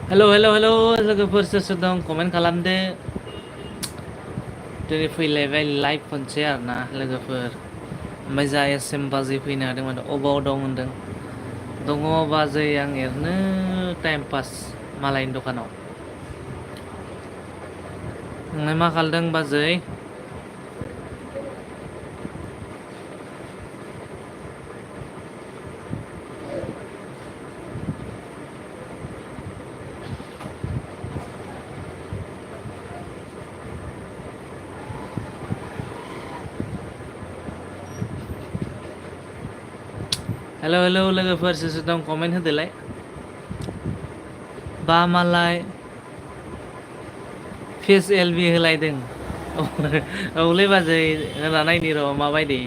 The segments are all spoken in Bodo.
हेलौ हेलौ हेलौ लोगोफोर सोर सोर दं कमेन्ट खालामदो दिनै फैलायबाय लाइभ खनसे आरोना लोगोफोर ओमफ्राय जा एम बाजै फैनो हादोंमोन अबाव दं होनदों दङ बाजै आं एरैनो टाइम पास मालायनि दखानाव नोंलाय मा खालामदों बाजै हेलौ हेलौ लोगोफोर सोर सोर दं कमेन्ट होदोलाय बा मालाय फेस एलबि होलायदों औलै बाजै होना नायनि र' माबायदि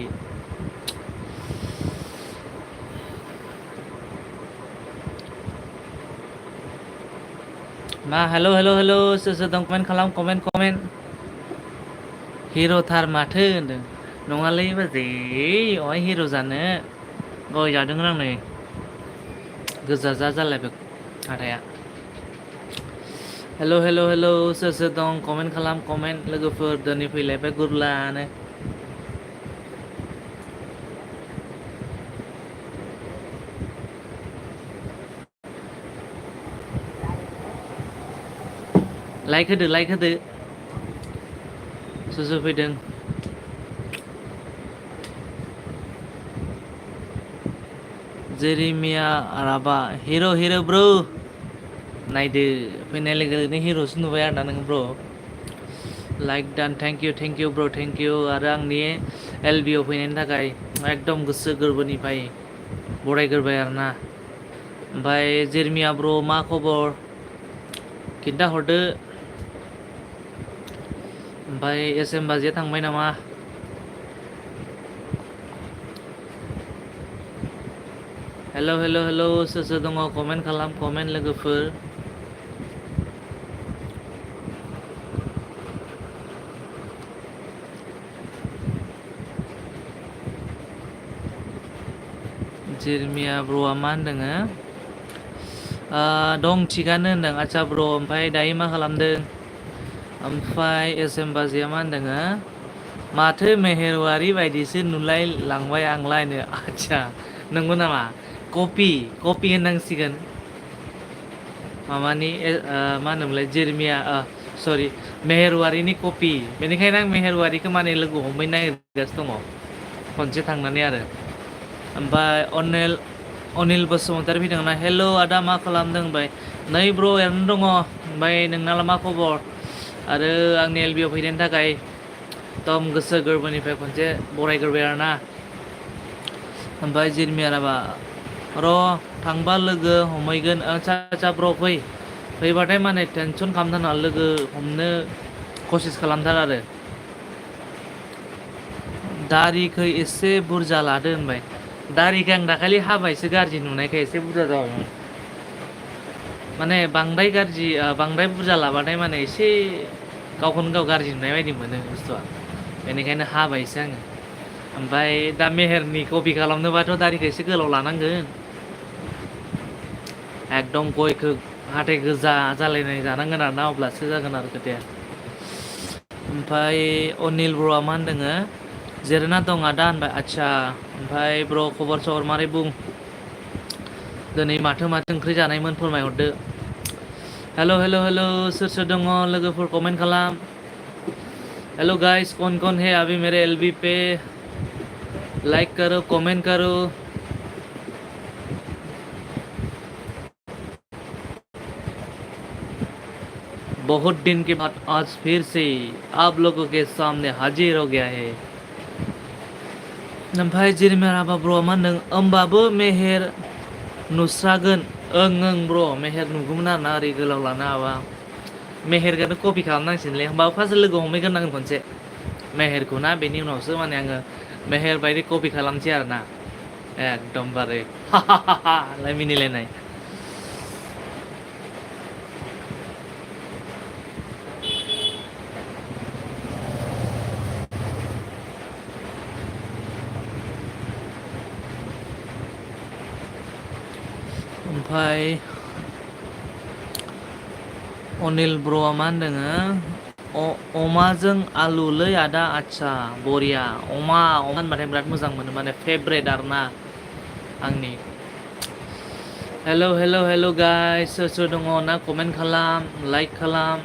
मा हेलौ हेलौ हेलौ सोर सोर दं कमेन्ट खालाम कमेन्ट हिर'थार माथो होनदों नङालै बाजै अहाय हिर' जानो गय जादों आं नै गोजा जा जालायबाय हाथाया हेलौ हेलौ हेलौ सोर सोर दं कमेन्ट खालाम कमेन्ट लोगोफोर दिनै फैलायबाय गुरलानो लाइक होदो सोर सोर फैदों जेरिमिया राबा हिर' ब्र' नायदो फैनाय लोगो लोगोनो हिर'सो नुबाय आरोना नोङो ब्र' लाइक दान थेंक इउ ब्र' थेंक इउ आरो आंनि एलबि आव फैनायनि थाखाय एकदम गोसो गोरबोनिफ्राय बरायग्रोबाय आरोना ओमफ्राय जेरमिया ब्र' मा खबर खिन्था हरदो ओमफ्राय एस एम बाजिया थांबाय नामा हेलौ हेलौ हेलौ सोर सोर दङ कमेन्ट खालाम कमेन्ट लोगोफोर जेरमिया ब्र'आ मा होनदोङो दं थिगानो होनदों आदसा ब्र' ओमफ्राय दायो मा खालामदों ओमफ्राय एस एम बाजिया मा होनदोङो माथो मेहेरवारि बायदिसो नुलाय लांबाय आंलायनो आदसा नंगौ नामा कपि होननांसिगोन माबानि मा होनोमोनलाय जेरमिया सरि मेहेरवारिनि कपि बेनिखायनो आं मेहेरवारिखौ माने लोगो हमहैनो नागिरगासिनो दङ खनसे थांनानै आरो ओमफ्राय अनिल बसुमतारी फैदोंना हेल' आदा मा खालामदों होनबाय नै ब्र' ओरैनो दङ ओमफ्राय नोंनालाय मा खबर आरो आंनि एल बि आव फैनायनि थाखाय एकदम गोसो गोरबोनिफ्राय खनसे बरायग्रोबाय आरोना ओमफ्राय जेरमिया राबा र' थांबा लोगो हमहैगोन आदसा ब्र' फैबाथाय माने टेनसन खालामनो नाङा लोगो हमनो कसिस खालामथार आरो दारिखौ एसे बुरजा लादो होनबाय दारिखौ आं दाखालि हाबायसो गाज्रि नुनायखाय एसे बुरजा जाबायमोन माने बांद्राय गाज्रि बांद्राय बुरजा लाबाथाय माने एसे गावखौनो गाव गाज्रि नुनाय बायदि मोनो बुस्थुआ बेनिखायनो हाबायसो आङो ओमफ्राय दा मेहेरनि कपि खालामनोबाथ' दारिखौ एसे गोलाव लानांगोन एकदम गयखौ हाथाय गोजा जालायनाय जानांगोन आरोना अब्लासो जागोन आरो खोथाया ओमफ्राय अनिल बर'आ मा होनदोङो जिरायना दं आदा होनबाय आदसा ओमफ्राय ब्र' खबर सबर मारै बुं दिनै माथो ओंख्रि जानायमोन फोरमायहरदो हेलौ हेलौ हेलौ सोर सोर दङ लोगोफोर कमेन्ट खालाम हेलो गाइस कौन है अभी मेरे एलबी पे लाइक करो कमेंट करो बहुत दिन के बाद आज फिर से आप लोगों के सामने हाजिर हो गया है ओमफ्राय जेरमिया राभा ब्र'आ मा होनदों होमबाबो मेहेर नुस्रागोन ओं ब्र' मेहेर नुगौमोन आरोना ओरै गोलाव लानो हाबा मेहेरखौनो कपि खालामनांसिगोनलै होमबाबो फार्स्ट लोगो हमहैग्रोनांगोन खनसे मेहेरखौ ना बेनि उनावसो माने आङो मेहेर बायदि कपि खालामसै आरोना एकदमबारे लाय मिनिलायनाय ओमफ्राय अनिल ब्र'आ मा होनदोङो अमाजों आलुलै आदा आदसा बरिया अमा होनबाथाय बिराद मोजां मोनो माने फेभरेट आरोना आंनि हेल' गाइस सोर दङ ना कमेन्ट खालाम लाइक खालाम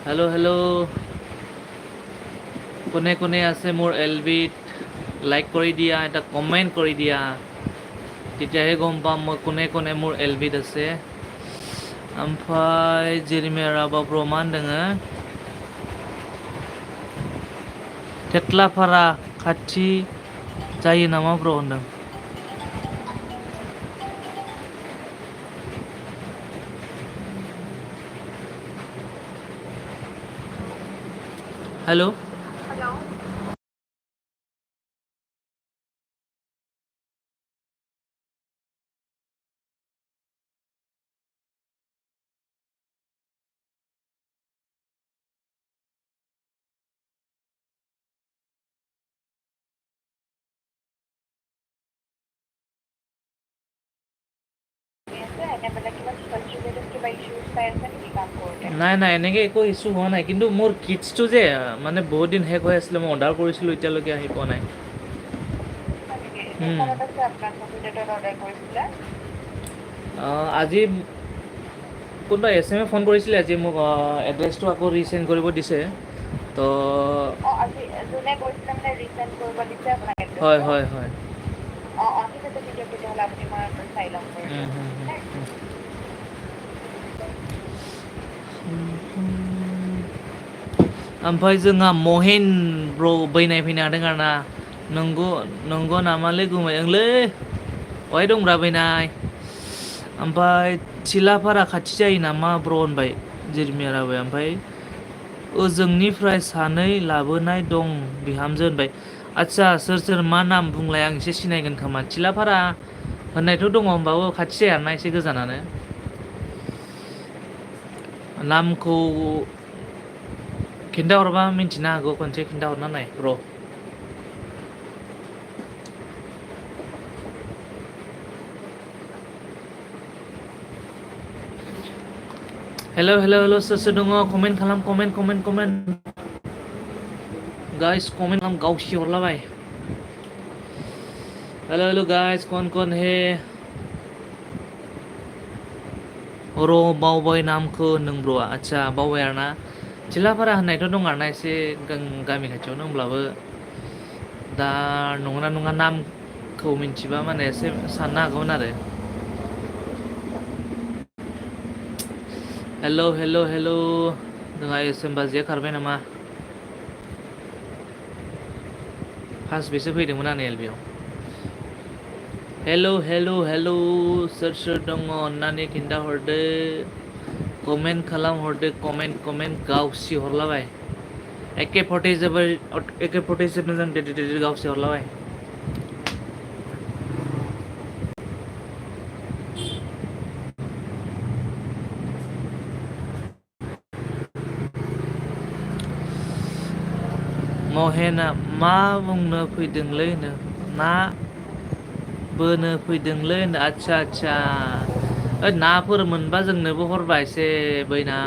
हेल' কোনে কোনে আছে মোৰ এলবিত লাইক কৰি দিয়া এটা কমেণ্ট কৰি দিয়া তেতিয়াহে গম পাম মই কোনে কোনে মোৰ এলবিত আছে ओमफ्राय जेरिमिया राबा ब्र मा होनदोङो थेथ्लाफारा खाथि जायो नामा ब्र होनदों हेल' নাই এনেকৈ একো ইছ্যু হোৱা নাই কিন্তু মোৰ কিটছটো যে মানে বহুত দিন শেষ হৈ আছিলে মই অৰ্ডাৰ কৰিছিলোঁ এতিয়ালৈকে আহি পোৱা নাই আজি কোনোবা এছ.এম.এ ফোন কৰিছিলে আজি মোক এড্ৰেছটো আকৌ ৰিচেণ্ড কৰিব দিছে তো হয় হয় হয় ओमफ्राय जोंहा महिन ब्र बैनाय फैनो हादों आरोना नंगौ नामालै गुमै ओंलै अहाय दंब्रा बैनाय ओमफ्राय थिलाफारा खाथि जायो नामा ब्र होनबाय जेरिमिया राबाय ओमफ्राय ओजोंनिफ्राय सानै लाबोनाय दं बिहामजो होनबाय आदसा सोर मा नाम बुंलाय आं एसे सिनायगोन खोमा थिलाफारा होननायथ' दङ होमबाबो खाथि जाया आरोना एसे गोजानानो नामखौ खिन्थाहरबा मिन्थिनो हागौ खनसे खिन्थाहरना नाय र' हेल' सोर दङ कमेन्ट खालाम कमेन्ट गाइस कमेन्ट खालाम गावसि हरलाबाय हेल' गाइस कौन है र' बावबाय नामखौ होनदों ब्र'आ आदसा बावबाय आरोना थिलाफारा होननायथ' दं आरोना एसे गामि खाथियावनो होमब्लाबो दा नंगौना नङा नामखौ मिन्थिबा माने एसे साननो हागौमोन आरो हेल' जोंहा एसएम बाजैया खारबाय नामा फार्स्ट बेसो फैदोंमोन आंनि एलबियाव हेल' सोर दङ अन्नानै खिन्थाहरदो कमेन्ट खालामहरदो कमेन्ट गावसि हरलाबाय एके 47 जों गावसि हरलाबाय महेना मा बुंनो फैदोंलै ना बोनो फैदोंलै आदसा नाफोर मोनबा जोंनोबो हरबा एसे बैना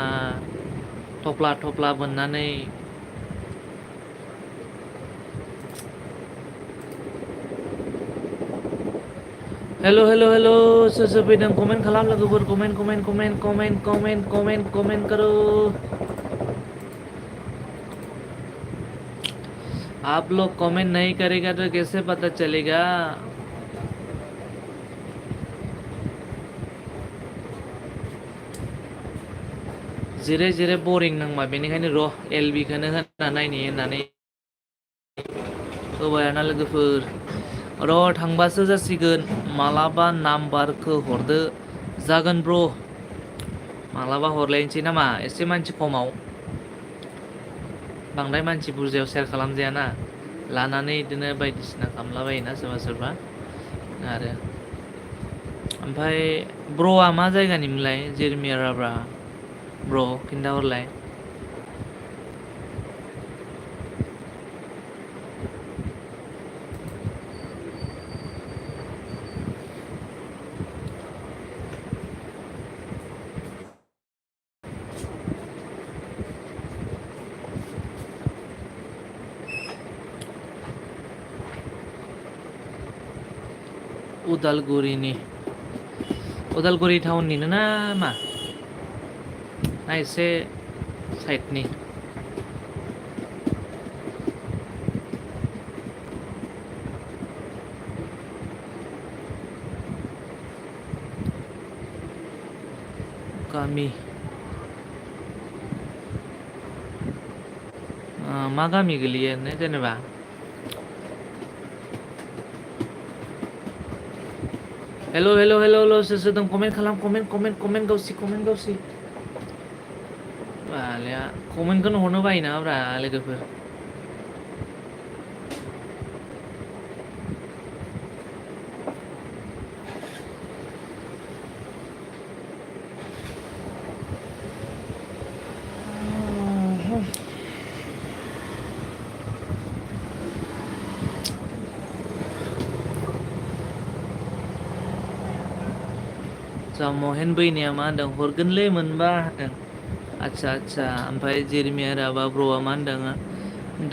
थफ्ला बोननानै हेल' सोर फैदों कमेन्ट खालाम लोगोफोर कमेन्ट करो आप लोग कमेंट नहीं करेगा तो कैसे पता चलेगा जिरे बोरिं नांबाय बेनिखायनो र' एलबिखौनो होना नायनि होननानै होबाय आरोना लोगोफोर र' थांबासो जासिगोन मालाबा नाम्बारखौ हरदो जागोन ब्र' मालाबा हरलायनोसै नामा एसे मानसि खमाव बांद्राय मानसि बुरजायाव सेयार खालामजायाना लानानै बिदिनो बायदिसिना खालामलाबायोना सोरबा आरो ओमफ्राय ब्र'आ मा जायगानिमोनलाय जेरिमिया राब्रा ब्र' खिन्थाहरलाय उदालगुरिनि उदालगुरि टाउननिनो ना मा ना एसे साइडनि गामि मा गामि गोलैयो जेनेबा हेल' हेल' हेल' हेल' सोर सोर दं कमेन्ट खालाम कमेन्ट गावसि बालिया कमेन्टखौनो हरनो बायो नामाब्रा लोगोफोर महन बैनाया मा होनदों हरगोनलै मोनबा होनदों आदसा ओमफ्राय जेरमिया राबा ब्र'आ मा होनदों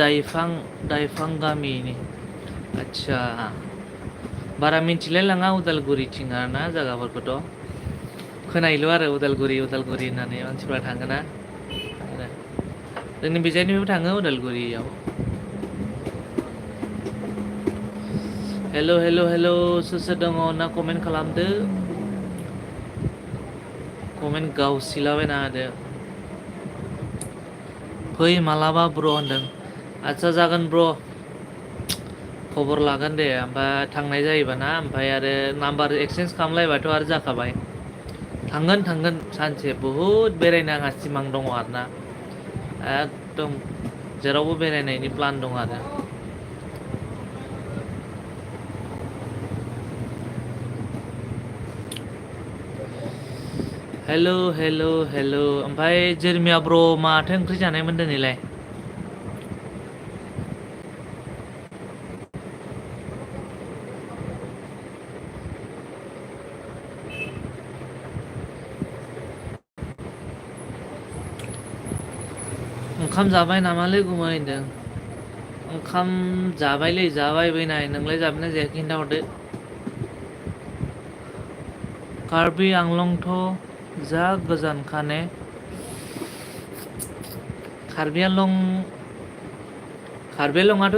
दाइफां गामिनि आदसा बारा मिन्थिलाय लाङा उदालगुरिथिं आरोना जायगाफोरखौथ' खोनायोल' आरो उदालगुरि होननानै मानसिफ्रा थाङोना जोंनि बिजायनिफ्रायबो थाङो उदालगुरियाव हेल' सोर दङ ना कमेन्ट खालामदो कमेन्ट गावसिलाबायना होदो फै मालाबा ब्र' होनदों आदसा जागोन ब्र' खबर लागोन दे ओमफ्राय थांनाय जायोबा ना ओमफ्राय आरो नाम्बार एक्सचेन्ज खालामलायबाथ' आरो जाखाबाय थांगोन सानसे बहुद बेरायनो आंहा सिमां दङ आरोना एकदम जेरावबो बेरायनायनि प्लान दं आरो हेल' ओमफ्राय जेरमिया ब्र' माथो ओंख्रि जानायमोन दिनैलाय ओंखाम जाबाय नामालै गुमै होनदों ओंखाम जाबाय बैनाय नोंलाय जाबायना जायाखै खिन्थाहरदो कार्बि आंलंथ' जा गोजानखा ने कार्बि आंलंआथ'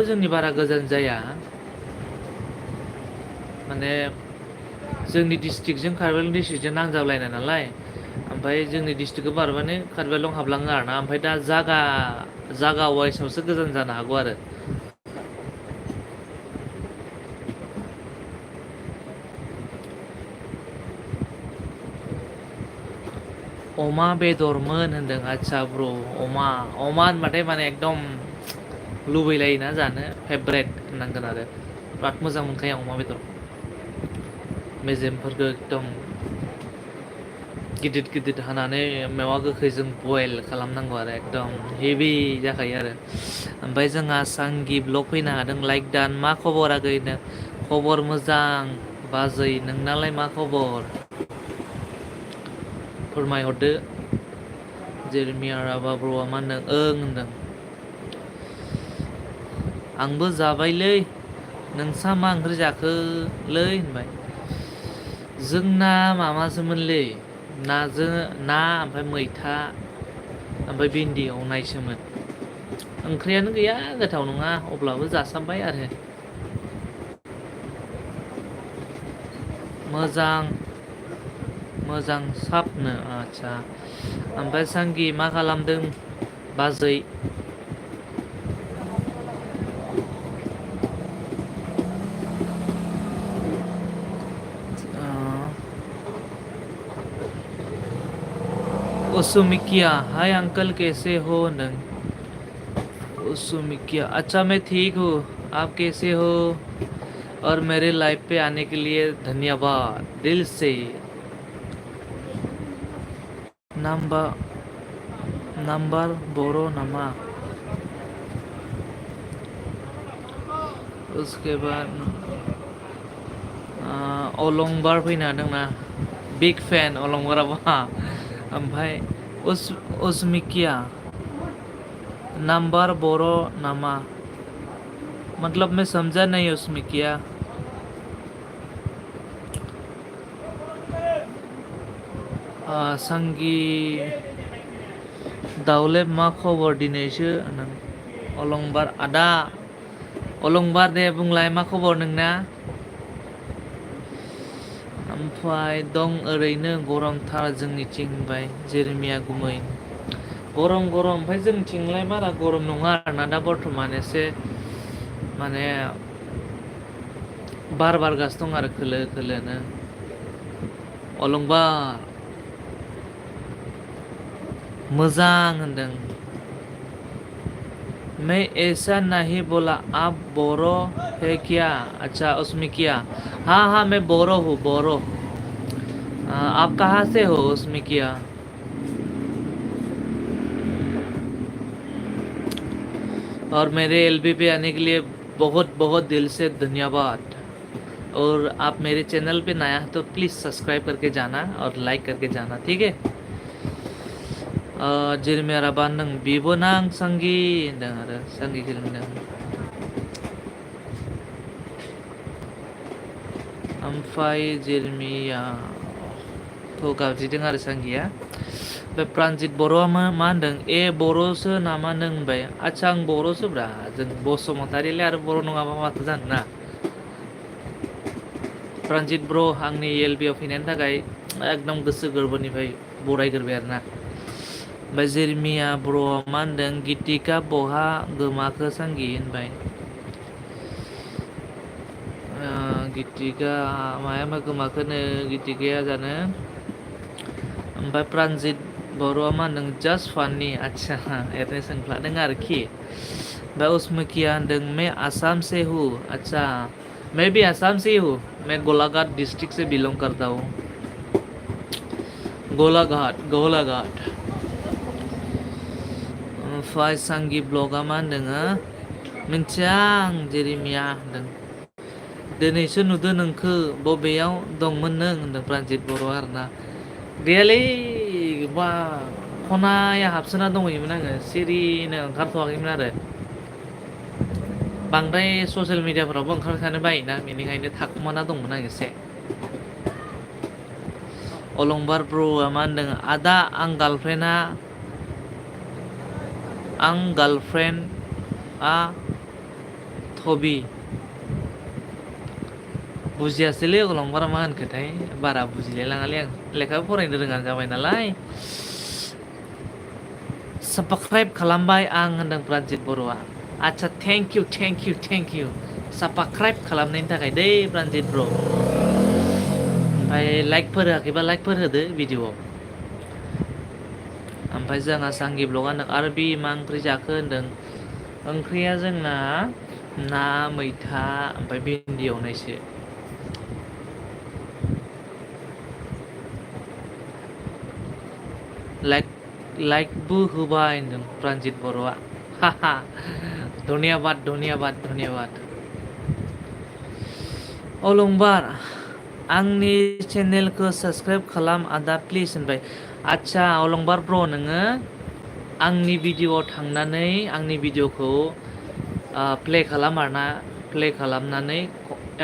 जोंनि बारा गोजान जाया माने जोंनि डिस्ट्रिक्टजों कार्बि आंलं डिस्ट्रिक्टजों नांजाबलायनाय नालाय ओमफ्राय जोंनि डिस्ट्रिक्टखौ बारबानो कार्बि आंलं हाबलाङो आरोना ओमफ्राय दा जागा वाइसआवसो गोजान जानो हागौ आरो अमा बेदरमोन होनदों आदसा ब्र' अमा होनबाथाय माने एकदम लुबैलायोना जानो फेभरेट होननांगोन आरो बिराद मोजां मोनखायो आं अमा बेदरखौ मेजेमफोरखौ एकदम गिदिर हानानै मेवा गोखैजों बयल खालामनांगौ आरो एकदम हेभि जाखायो आरो ओमफ्राय जोंहा सांगि ब्लग फैनो हादों लाइक दान मा खबर आगै खबर मोजां बाजै नोंनालाय मा खबर फोरमायहरदो जेरमिया राभा ब्र'आ मा होनदों ओं होनदों आंबो जाबायलै नोंसा मा ओंख्रि जाखोलै होनबाय जोंना माबासोमोनलै ना ओमफ्राय मैथा ओमफ्राय भिन्दि एवनायसोमोन ओंख्रियानो गैया गोथाव नङा अब्लाबो जासाबबाय आरो मोजां साबनो आदसा ओमफ्राय सांगि मा खालामदों बाजै उसुमिकिया हाय अंकल कैसे हो होनदों उसुमिकिया अच्छा मैं ठीक हूँ आप कैसे हो और मेरे लाइफ पे आने के लिए धन्यवाद दिल से नंबर बोरो नमा उसके बाद अलंबार फैनो हादोंना बिग फैन अलंबाराबो ओमफ्राय उसमिकिया नंबर बोरो नमा मतलब मैं समझा नहीं उसमिकिया सांगी दाउले मा खबर दिनैसो नों अलंबार आदा अलंबार दे बुंलाय मा खबर नोंना ओमफ्राय दं ओरैनो गरमथार जोंनिथिं बाय जेरमिया गुमै गरम ओमफ्राय जोंनिथिंलाय बारा गरम नङा आरोना दा बर्थमान एसे माने बार बारगासिनो दं आरो खोलो खोलोनो अलंबार मोजां होनदों मैं ऐसा नहीं बोला आप बोरो है क्या अच्छा उसमें क्या हाँ मैं बोरो हूँ बोरो आप कहाँ से हो उसमें क्या और मेरे एलबी पे आने के लिए बहुत बहुत दिल से धन्यवाद और आप मेरे चैनल पे नया है तो प्लीज़ सब्सक्राइब करके जाना और लाइक करके जाना ठीक है जेरमिया राबान नों बिबो नां सांगी होनदों आरो सांगी होनदों ओमफ्राय जेरमिया खौ गाबज्रिदों आरो सांगिया बे प्रान्जित बर'आ मा होनदों ए बर'सो नामा नों होनबाय आदसा आं बर'सो ब्रा जों बसुमतारिलाय आरो बर' नङाबा माथो जानो ना प्रान्जित ब्र आंनि एलबि आव फैनायनि थाखाय एकदम गोसो गोरबोनिफ्राय बरायग्रोबाय आरोना ओमफ्राय जेरमिया ब्र मा होनदों गितिका बहा गोमाखो सांगि होनबाय गितिका माया मा गोमाखोनो गितिकाया जानो ओमफ्राय प्रान्जित बर'आ मा होनदों जास्ट फाननि आदसा ओरैनो सोंफ्लादों आरोखि ओमफ्राय उसमुखिया होनदों मैं आसाम से हूँ अच्छा मैं भी आसाम से ही हूँ मैं गोलाघाट डिस्ट्रिक्ट से बिलोंग करता हूँ गोलाघाट ओमफ्राय सांगी ब्लगा मा होनदों मिन्थिया आं जेरिमिया होनदों दिनैसो नुदों नोंखो बबेयाव दंमोन नों होनदों प्रान्जित बर' आरोना गैयालै बा खनाया हाबसोना दंहैयोमोन आङो सिरिनो ओंखारथ'वाखैमोन आरो बांद्राय ससियेल मिडियाफोरावबो ओंखारखानो बायोना बेनिखायनो थाखुमाना दंमोन आं एसे अलंबार ब्र'आ मा होनदों आदा आं गार्लफ्रेन्डआ थबि बुजियासैलै अलंबारा मा होनखोथाय बारा बुजिलाय लाङालै आं लेखाबो फरायनो रोङानो जाबाय नालाय साबस्क्राइब खालामबाय आं होनदों प्रान्जित बर'आ आदसा थेंक इउ साबस्क्राइब खालामनायनि थाखाय दै प्रान्जित ब्र' ओमफ्राय लाइकफोर होआखैबा लाइकफोर होदो भिडिअआव ओमफ्राय जोंहा सांगी ब्लगा होनदों आरबि मा ओंख्रि जाखो होनदों ओंख्रिया जोंना ना मैथा ओमफ्राय भिन्दि एवनायसो लाइकबो होबाय होनदों प्रान्जित बर'आ हाहा धन्यबाद अलंबार आंनि चेनेलखौ साबस्क्राइब खालाम आदा प्लिज होनबाय आदसा अलंबार ब्र नोङो आंनि भिडिअआव थांनानै आंनि भिडिअखौ प्ले खालाम आरोना प्ले खालामनानै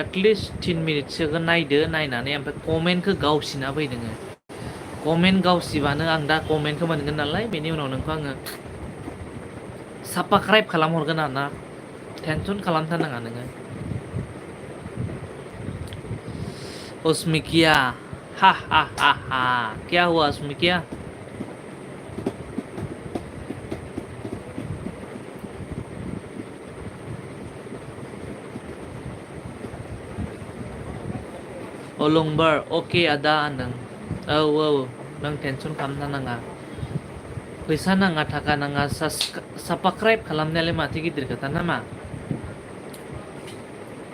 एटलिस्ट 10 मिनिटसो नायदो नायनानै ओमफ्राय कमेन्टखौ गावसिना फै नोङो कमेन्ट गावसिबानो आं दा कमेन्टखौ मोनगोन नालाय बेनि उनाव नोंखौ आङो साबस्क्राइब खालामहरगोन आरोना टेनसन खालामथारनाङा नोङो उसमिकिया हा क्या हुआ उसमिकिया अलंबार अके आदा होनदों औ नों टेनसन खालामनाङा फैसा नाङा थाखा नाङा साबस्क्राइब खालामनायालाय माथो गिदिर खोथा नामा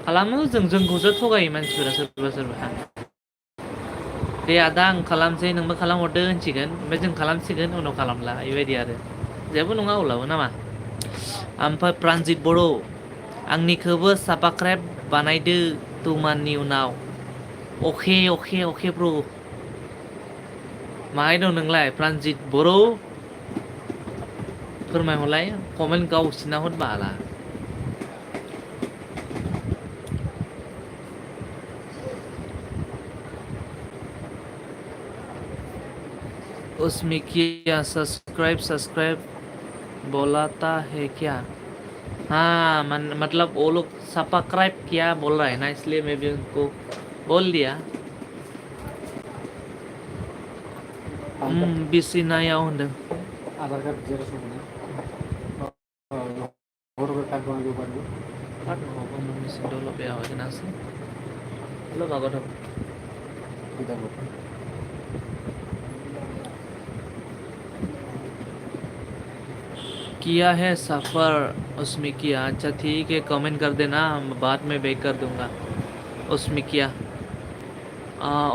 खालामो जोंखौसो थगायो मानसिफोरा सोरबा दे आदा आं खालामसै नोंबो खालामहरदो होनसिगोन ओमफ्राय जों खालामसिगोन उनाव खालामला बेबायदि आरो जेबो नङा अब्लाबो नामा ओमफ्राय प्रान्जित बर' आंनिखौबो साबस्क्राइब बानायदो 2 माननि उनाव अके ब्र माहाय दं नोंलाय प्रान्जित बर' फोरमायहरलाय कमेन्ट गावसिना हर बाला उसमें किया सब्सक्राइब बोलाता है क्या? हाँ मतलब वो लोग सब्सक्राइब किया बोल रहा है ना, इसलिए मैं भी उनको बोल दिया। बिसी नाया होंगे आधार कार्ड जेरक्स होना भोटर कार्ड बनाने के ऊपर कार्ड होगा मम्मी से डोलो पे आवाज ना से लो बागो तो किधर हो किया है सफ़र उसमें किया। अच्छा ठीक है, कमेंट कर देना, हम बाद में बैक कर दूंगा। उसमें किया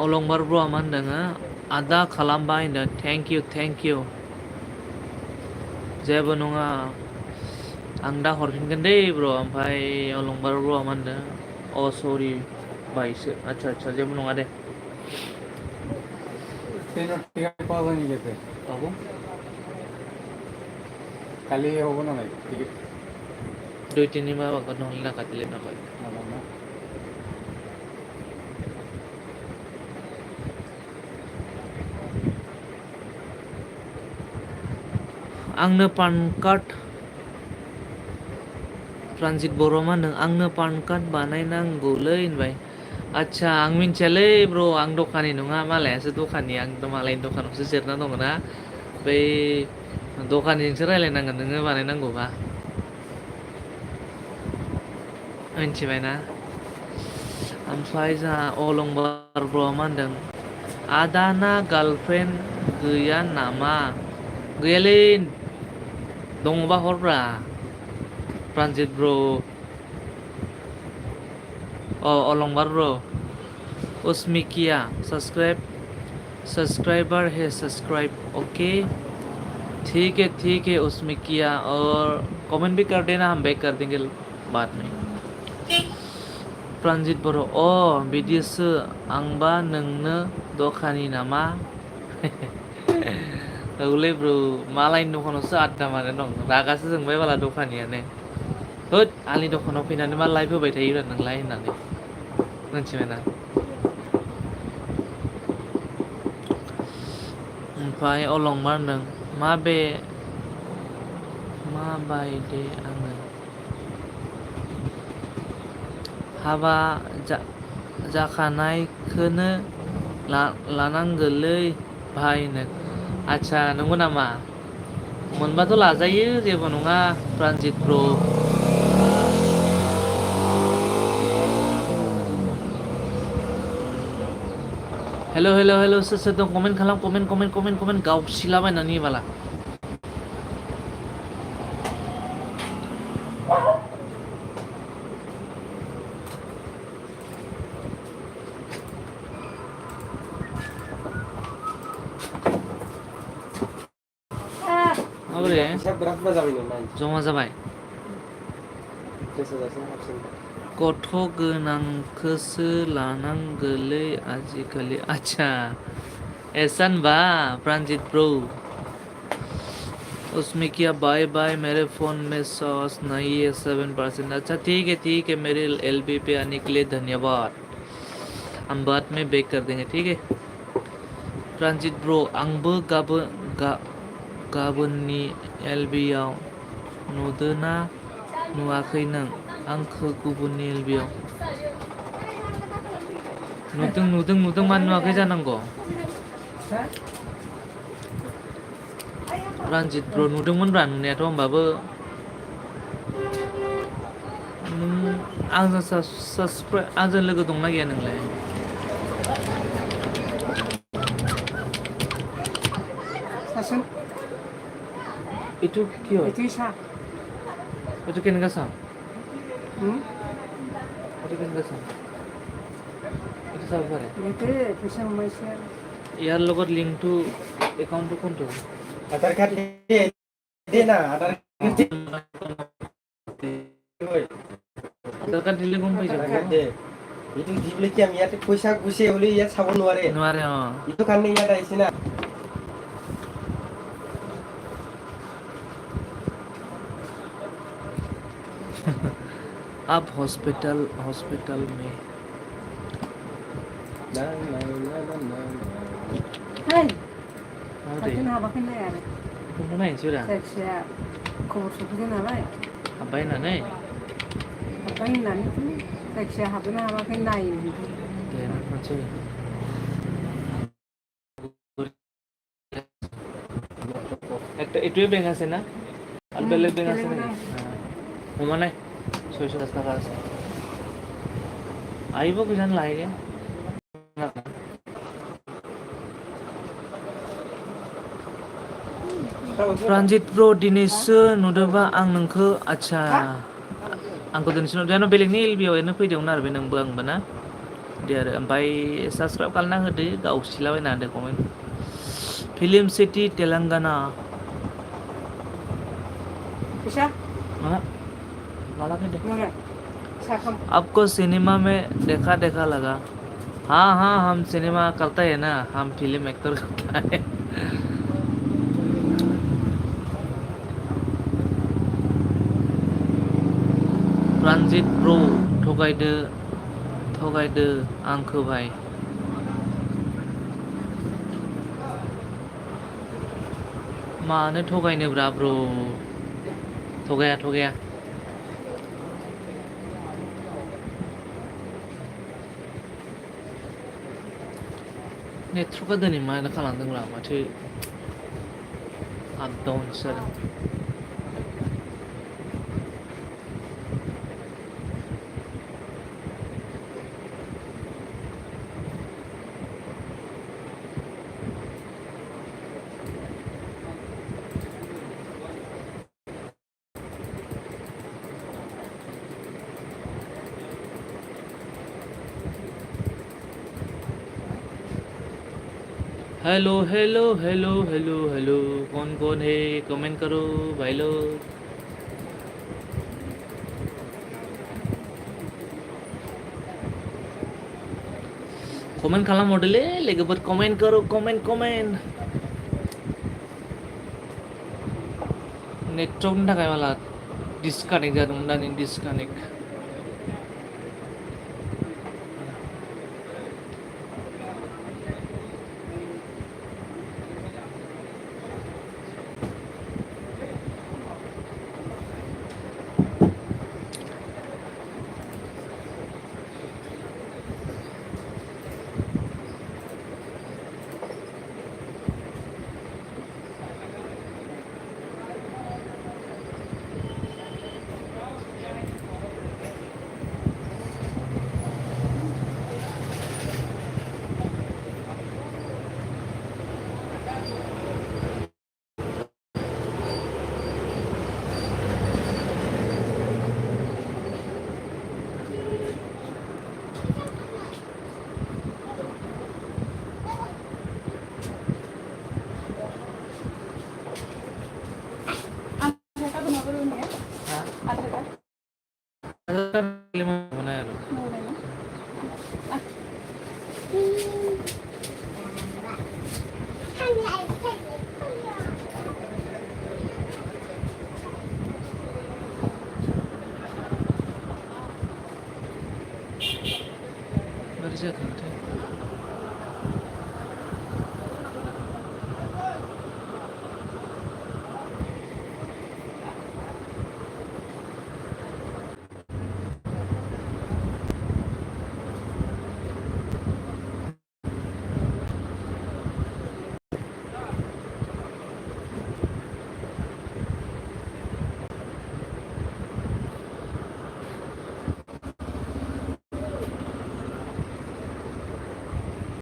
ओलं बार ब्रो मान दंगा आदा खालामबाय नो थैंक यू जेबो नङा आं दा हरफिनगोन दे ब्रो। ओमफ्राय अलंबार ब्रो मान दो अ सरि बायसो अच्छा जेबो नङा दे ट्रेन टिकट पावा जाएंगे लेते बाबू खाली होगा ना नहीं टिकट 2-3 माह बागो नहले ना काटले ना बाय ना ना आंनो पान कार्ड ट्रान्जिट बर'मा नों आंनो पान कार्ड बानायनांगौलै होनबाय। आच्छा आं मिन्थियालै ब्र आं दखानि नङा, मालायासो दखानि, आं मालायनि दखानावसो जिरना दङ ना। बै दखानिजोंसो रायलायनांगोन नोङो बानायनांगौबा, मिन्थिबायना। ओमफ्राय जोंहा अलंबार ब्र'आ मा होनदों आदाना गार्लफ्रेन्ड गैया नामा? गैयालै, दङबा हरब्रा प्रान्जित ब्र। अलंबार ब्र उसमें किया सब्सक्राइबर है सब्सक्राइब ओके ठीक है उसमें किया, और कमेंट भी कर देना, हम बैक कर देंगे बाद में। प्रान्जित बर' बिदिसो आंबा नोंनो दखानि नामा? औलै ब्र मालायनि दखानावसो आड्डा मानो दं, रागासो जोंबाय बाला दखानियानो। होद आंनि दखानाव फैनानै मा लाइभ होबाय थायोब्रा नोंलाय होननानै, मिन्थिबायना। ओमफ्राय अलंबार होनदों मा बायदे आङो हाबा जाखानायखोनो लानांगोलै भाइनो। आच्छा नंगौ नामा? मोनबाथ' लाजायो, जेबो नङा प्रान्जित ब्र। हेल' सोर दं कमेन्ट खालाम, कमेन्ट गावसिलाबायनानै होबाला। माबोरै जमा जाबाय गथ' गोनांखौसो लानांगोलै आजिखालि। आच्छा ऐसा होनबा प्रान्जित ब्र। उसमें किया बाय बाय मेरे फ़ोन में सॉस नहीं है 7%। अच्छा ठीक है मेरे LB पे आने के लिए धन्यवाद, हम बाद में बैक कर देंगे, ठीक है। प्रान्जित ब्र आंबो गाबोननि LB आव नुदोना नुवाखै नों आंखो गुबुननि LB आव? नुदों मानो नुवाखै जानांगौ। प्रान्जित ब्र नुदोंमोनब्रा नुनायाथ', होमबाबो आंजों लोगो दंना गैया नोंलाय? itu kio Itu isa. itu kenegas itu Hmm? kenegas itu sabar ya Itu bisa masih. ইয়াৰ লগত লিংকটো একাউণ্টটো কোনটো? आधार कार्ड दे ना आधार আধাৰ কাৰ্ড দিলে গম পাই যাব। दे itu দিবলে কি আমি ইয়াতে পইচা গুছে হলে ইয়াত চাব নোৱাৰে ইটো কাৰণে ইয়াত আহিছে না। अब हॉस्पिटल में Hai. deh. Tapi habakin na yan. Kamu naik sudah. Saya khubur sukses nalai. Apain nanti? Habakin na itu. Saya habakin na habakin na ini. Ya, macam. Itu yang bengas na? Albelek bengas na. Mau mana? Soalnya sudah sekarang. Ayo kita jalan lagi ya. Transit bro dinese नुदोबा आं नोंखौ आच्छा आंखौ दिनैसो नुदों बेलेगनि एलबियावनो फैदोंमोन आरो बे नोंबो आंबो ना दे आरो ओमफ्राय साबसक्राइब खालामना होदो गावसिलाबायना होदो comment film city Telangana Bisa? माला माला फैदो Mana? Sakam. आपको सिनेमा में देखा देखा लगा हाँ हाँ हम सिनेमा करते हैं ना हम फिल्म एक्टर करता है ट्रान्जिट ब्रो थगायदो आंखौ भाई मानो थगायनोब्रा ब्रो थगाया नेटवर्कआ दिनै मा खालामदोंब्रा माथो आप डाउन जादों hello hello hello hello hello कौन है कमेंट करो भाई लोग कमेंट खालामहरदोलै लोगोफोर कमेंट करो कमेंट नेटवर्कनि थाखाय माला डिसकानेक्ट जादोंमोन दानि disconnect mana ya Baru saja kan